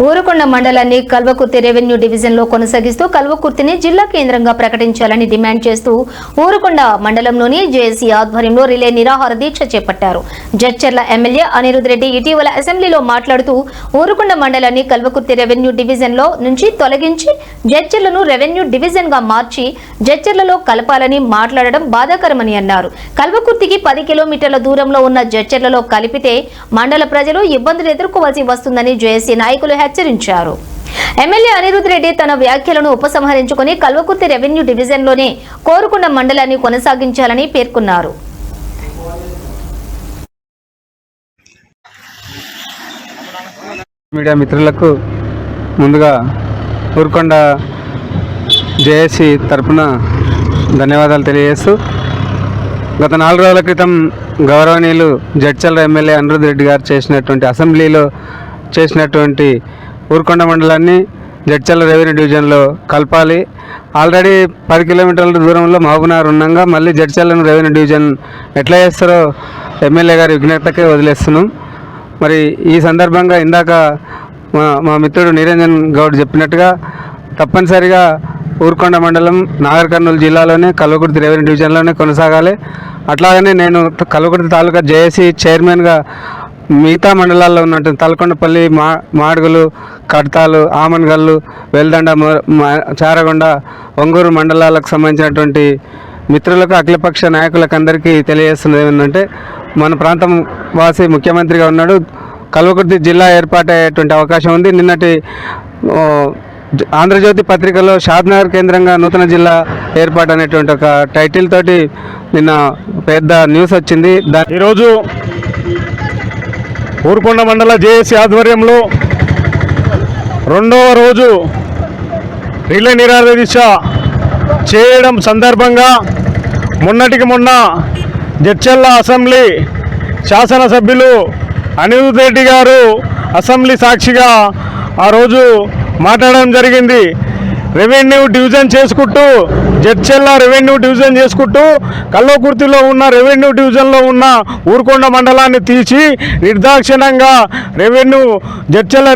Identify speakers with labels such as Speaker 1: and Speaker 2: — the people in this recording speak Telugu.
Speaker 1: ఊరుకొండ మండలాన్ని కల్వకుర్తి రెవెన్యూ డివిజన్లో కొనసాగిస్తూ కల్వకుర్తిని జిల్లా కేంద్రంగా ప్రకటించాలని డిమాండ్ చేస్తూ ఊరుకొండ మండలంలోని జేఏసీ ఆధ్వర్యంలో రిలే నిరాహార దీక్ష చేపట్టారు. జడ్చర్ల ఎమ్మెల్యే అనిరుద్ రెడ్డి ఇటీవల అసెంబ్లీలో మాట్లాడుతూ ఊరుకొండ మండలాన్ని కల్వకుర్తి రెవెన్యూ డివిజన్లో నుంచి తొలగించి జడ్చర్లను రెవెన్యూ డివిజన్ గా మార్చి జడ్చర్లలో కలపాలని మాట్లాడడం బాధాకరమని అన్నారు. కల్వకుర్తికి 10 కిలోమీటర్ల దూరంలో ఉన్న జడ్చర్లలో కలిపితే మండల ప్రజలు ఇబ్బందులు ఎదుర్కోవాల్సి వస్తుందని జేఏసీ నాయకులు హెచ్చరించారు. ఎమ్మెల్యే అనిరుద్ రెడ్డి తన వ్యాఖ్యలను ఉపసంహరించుకుని కల్వకుర్తి రెవెన్యూ డివిజన్లోనే కోరుకొండ మండలాన్ని కొనసాగించాలని పేర్కొన్నారు.
Speaker 2: మీడియా మిత్రులకు ముందుగా ఊరుకొండ జేఏసీ తరపున ధన్యవాదాలు తెలియజేస్తూ గత 4 రోజుల క్రితం గౌరవనీయులు జడ్చర్ల ఎమ్మెల్యే అనిరుద్ రెడ్డి గారు చేసినటువంటి అసెంబ్లీలో చేసినటువంటి ఊరుకొండ మండలాన్ని జడ్చర్ల రెవెన్యూ డివిజన్లో కలపాలి. ఆల్రెడీ 10 కిలోమీటర్ల దూరంలో మహబూబ్నగర్ ఉండగా మళ్ళీ జడ్చర్లను రెవెన్యూ డివిజన్ ఎట్లా చేస్తారో ఎమ్మెల్యే గారి విజ్ఞతకే వదిలేస్తున్నాం. మరి ఈ సందర్భంగా ఇందాక మా మిత్రుడు నిరంజన్ గౌడ్ చెప్పినట్టుగా తప్పనిసరిగా ఊరుకొండ మండలం నాగర్ కర్నూలు జిల్లాలోనే కల్వకుర్తి రెవెన్యూ డివిజన్లోనే కొనసాగాలి. అట్లాగనే నేను కల్వకుర్తి తాలూకా జేఏసీ చైర్మన్గా మిగతా మండలాల్లో ఉన్నటువంటి తలకొండపల్లి, మాడుగులు, కడతాలు, ఆమన్గల్లు, వెల్దండ, చారగొండ, ఒంగూరు మండలాలకు సంబంధించినటువంటి మిత్రులకు, అఖిలపక్ష నాయకులకు అందరికీ తెలియజేస్తున్నది ఏమంటే మన ప్రాంతం వాసి ముఖ్యమంత్రిగా ఉన్నాడు. కల్వకుర్తి జిల్లా ఏర్పాటయ్యేటువంటి అవకాశం ఉంది. నిన్నటి ఆంధ్రజ్యోతి పత్రికలో షాద్నగర్ కేంద్రంగా నూతన జిల్లా ఏర్పాటు అనేటువంటి ఒక టైటిల్ తోటి నిన్న పెద్ద న్యూస్ వచ్చింది.
Speaker 3: ఈరోజు ఊరుకొండ మండల జేఏసీ ఆధ్వర్యంలో 2వ రోజు రిలే నిరాహార దీక్ష చేయడం సందర్భంగా మొన్నటికి మొన్న జడ్చర్ల అసెంబ్లీ శాసనసభ్యులు అనిరుద్ రెడ్డి గారు అసెంబ్లీ సాక్షిగా ఆ రోజు మాట్లాడడం జరిగింది. రెవెన్యూ డివిజన్ చేసుకుంటూ జడ్చర్ల రెవెన్యూ డివిజన్ చేసుకుంటూ కల్వకుర్తిలో ఉన్న రెవెన్యూ డివిజన్లో ఉన్న ఊరుకొండ మండలాన్ని తీసి నిర్దాక్షిణ్యంగా జడ్చర్ల